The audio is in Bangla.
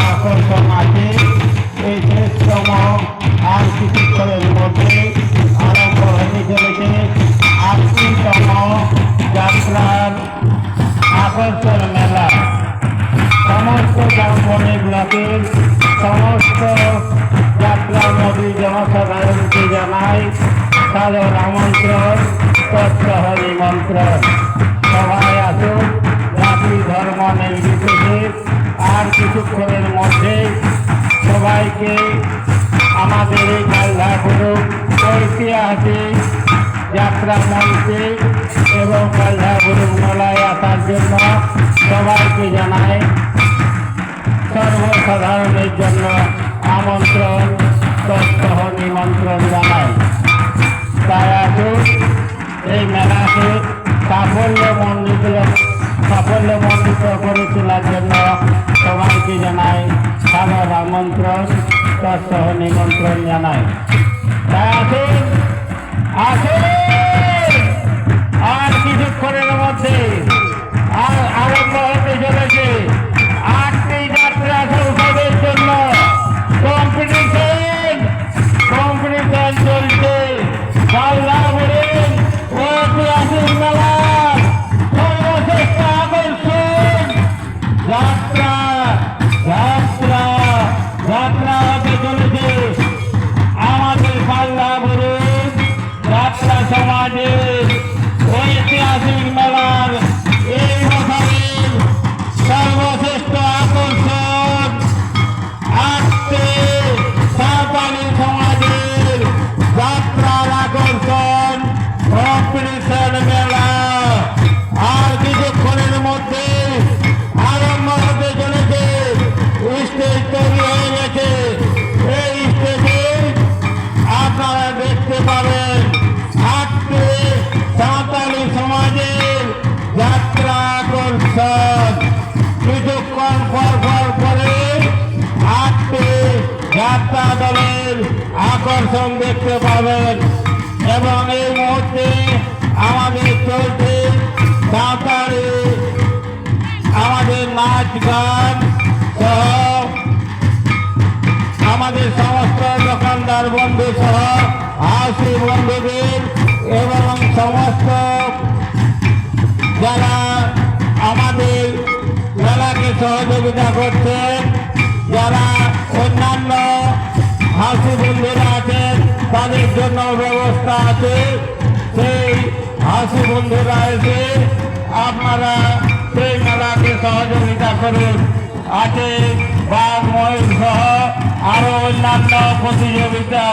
আকর্ষণ আছে। এই শেষতম আর কিছুক্ষণের মধ্যে আরম্ভ হতে চলেছে ৮তম যাত্রার আকর্ষণ মেলা। সমস্ত গ্রামবনে ব্লকের সমস্ত যাত্রামোদী জনসাধারণকে জানাই সাদর আমন্ত্রণ, তৎসহ নিমন্ত্রণ। সবাই আসুন, জাতি ধর্ম নির্বিশেষে আর কিছুক্ষণের মধ্যে সবাইকে আমাদের এই কালধাগুরু ঐতিহাসিক যাত্রা মঞ্চে এবং কালধাগুরু মেলায় আসার জন্য সবাইকে জানাই সর্বসাধারণের জন্য আমন্ত্রণ, তৎসহ নিমন্ত্রণ জানাই। তাই আসুন, এই মেলাকে সাফল্যমণ্ডিত করে তোলার জন্য সবাইকে জানাই সাদর আমন্ত্রণ, তৎসহ নিমন্ত্রণ জানাই। তাই আসুন, আসুন, আর কিছুক্ষণের মধ্যে আরম্ভ হতে চলেছে ৮টি যাত্রা উৎসবের জন্য কম্পিটিশন চলছে। কালধাগুরুর ঐতিহাসিক মেলার সর্বশ্রেষ্ঠ আকর্ষণ যাত্রা হতে চলেছে আমাদের কালধাগুরুর যাত্রা সমাজের ঐতিহাসিক মেলার এই বছরের সর্বশ্রেষ্ঠ আকর্ষণ। আজকে সাঁওতালি সমাজের যাত্রার আকর্ষণ কম্পিটিশন মেলা আর কিছুক্ষণের মধ্যে আরম্ভ হতে চলেছে। স্টেজ তৈরি হয়ে গেছে। এই স্টেজে আপনারা দেখতে পাবেন আজকে সাঁওতালি সমাজের যাত্রা আকর্ষণ। কিছুক্ষণ পর পরে আজকে যাত্রা দলের আকর্ষণ দেখতে পাবেন। এবং এই মুহূর্তে আমাদের চলছে সাঁওতালি আমাদের নাচ গান সহ আমাদের সমস্ত দোকানদার বন্ধু সহ হাসি বন্ধুদের এবং সমস্ত যারা আমাদের মেলাকে সহযোগিতা করছেন, যারা অন্যান্য হাসি বন্ধুরা আছেন তাদের জন্য ব্যবস্থা আছে। সেই হাসি বন্ধুরা এসে আপনারা সেই মেলাকে সহযোগিতা করুন। আছে বাঘ, ময়ূর সহ আরো অন্যান্য প্রতিযোগিতা।